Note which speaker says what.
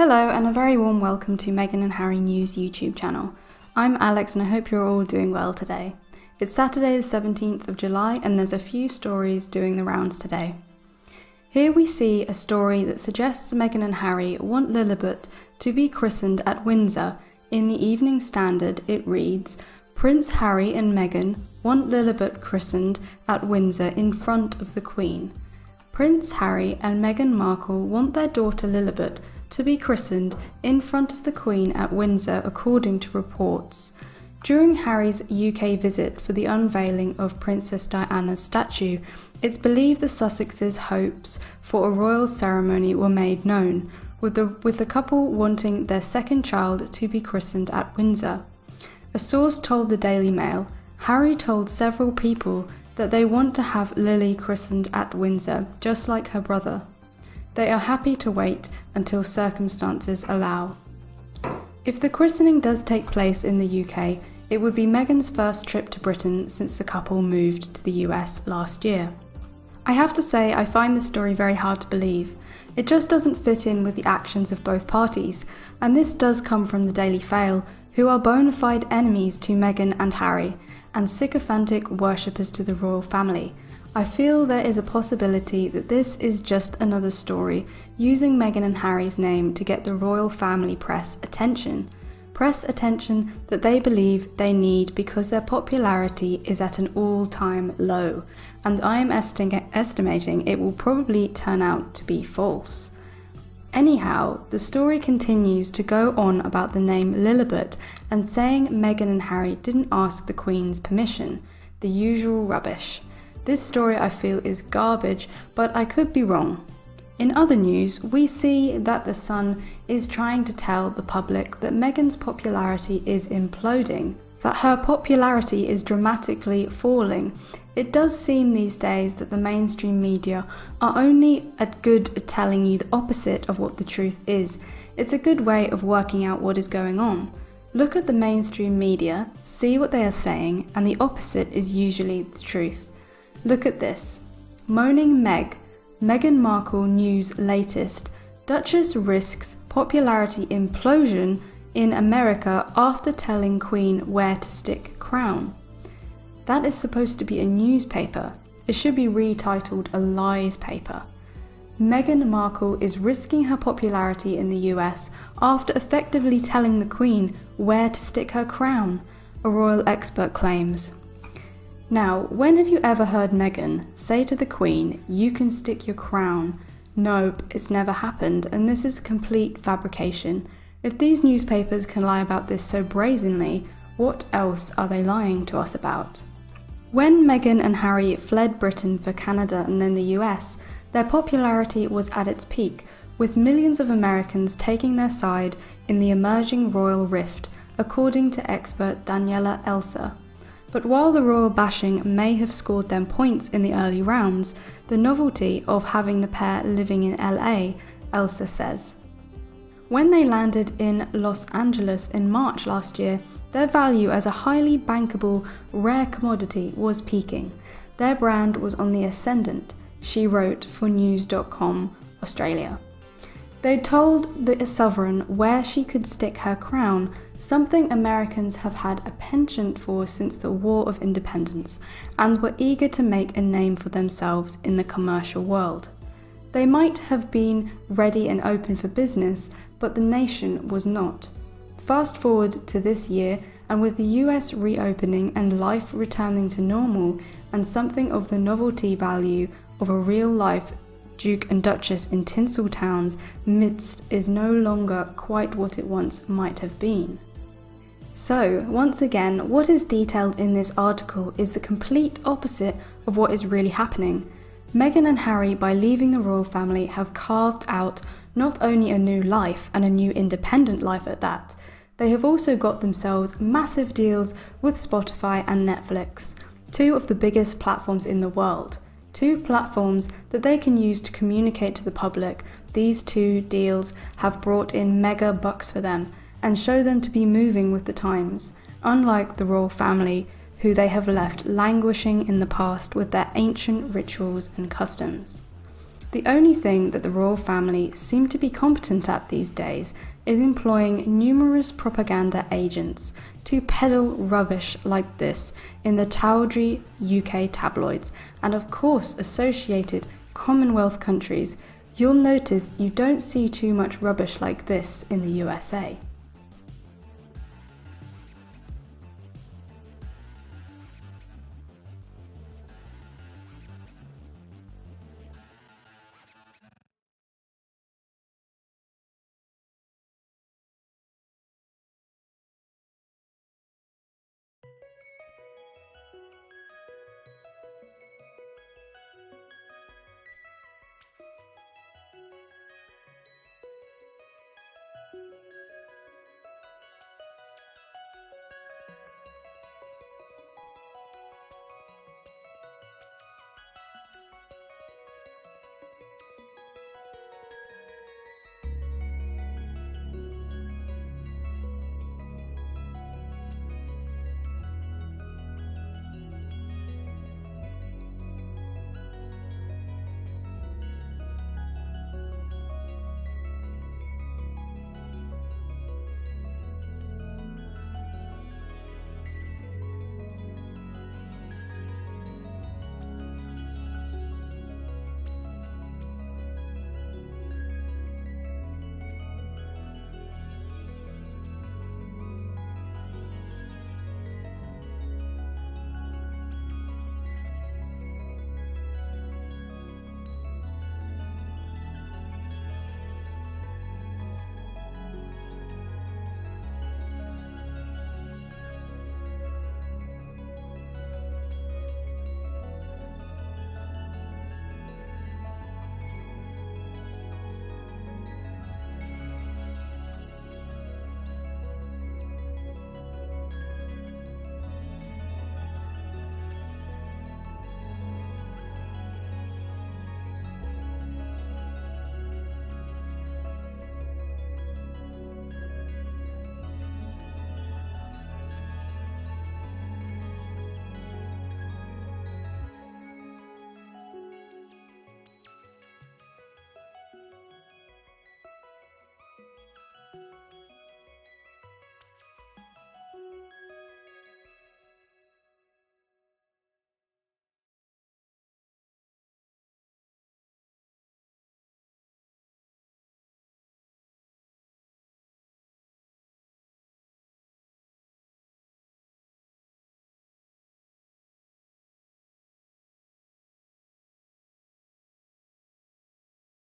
Speaker 1: Hello and a very warm welcome to Meghan and Harry News YouTube channel. I'm Alex and I hope you're all doing well today. It's Saturday the 17th of July and there's a few stories doing the rounds today. Here we see a story that suggests Meghan and Harry want Lilibet to be christened at Windsor. In the Evening Standard it reads, Prince Harry and Meghan want Lilibet christened at Windsor in front of the Queen. Prince Harry and Meghan Markle want their daughter Lilibet to be christened in front of the Queen at Windsor, according to reports. During Harry's UK visit for the unveiling of Princess Diana's statue, it's believed the Sussexes' hopes for a royal ceremony were made known, with the couple wanting their second child to be christened at Windsor. A source told the Daily Mail, Harry told several people that they want to have Lily christened at Windsor, just like her brother. They are happy to wait until circumstances allow. If the christening does take place in the UK, it would be Meghan's first trip to Britain since the couple moved to the US last year. I have to say I find this story very hard to believe. It just doesn't fit in with the actions of both parties, and this does come from the Daily Fail, who are bona fide enemies to Meghan and Harry, and sycophantic worshippers to the royal family. I feel there is a possibility that this is just another story using Meghan and Harry's name to get the royal family press attention that they believe they need because their popularity is at an all-time low, and I am estimating it will probably turn out to be false. Anyhow, the story continues to go on about the name Lilibet and saying Meghan and Harry didn't ask the Queen's permission, the usual rubbish. This story I feel is garbage, but I could be wrong. In other news, we see that The Sun is trying to tell the public that Meghan's popularity is imploding, that her popularity is dramatically falling. It does seem these days that the mainstream media are only good at telling you the opposite of what the truth is. It's a good way of working out what is going on. Look at the mainstream media, see what they are saying, and the opposite is usually the truth. Look at this. Moaning Meg. Meghan Markle news latest. Duchess risks popularity implosion in America after telling Queen where to stick crown. That is supposed to be a newspaper. It should be retitled a lies paper. Meghan Markle is risking her popularity in the US after effectively telling the Queen where to stick her crown, a royal expert claims. Now, when have you ever heard Meghan say to the Queen, you can stick your crown? Nope, it's never happened, and this is a complete fabrication. If these newspapers can lie about this so brazenly, what else are they lying to us about? When Meghan and Harry fled Britain for Canada and then the US, their popularity was at its peak, with millions of Americans taking their side in the emerging royal rift, according to expert Daniela Elsa. But while the royal bashing may have scored them points in the early rounds, the novelty of having the pair living in LA, Elsa says. When they landed in Los Angeles in March last year, their value as a highly bankable, rare commodity was peaking. Their brand was on the ascendant, she wrote for news.com Australia. They told the sovereign where she could stick her crown, something Americans have had a penchant for since the War of Independence, and were eager to make a name for themselves in the commercial world. They might have been ready and open for business, but the nation was not. Fast forward to this year, and with the US reopening and life returning to normal, and something of the novelty value of a real-life Duke and Duchess in Tinseltown's midst is no longer quite what it once might have been. So, once again, what is detailed in this article is the complete opposite of what is really happening. Meghan and Harry, by leaving the royal family, have carved out not only a new life, and a new independent life at that, they have also got themselves massive deals with Spotify and Netflix, two of the biggest platforms in the world. Two platforms that they can use to communicate to the public. These two deals have brought in mega bucks for them and show them to be moving with the times, unlike the royal family, who they have left languishing in the past with their ancient rituals and customs. The only thing that the royal family seem to be competent at these days is employing numerous propaganda agents to peddle rubbish like this in the tawdry UK tabloids and of course associated Commonwealth countries. You'll notice you don't see too much rubbish like this in the USA.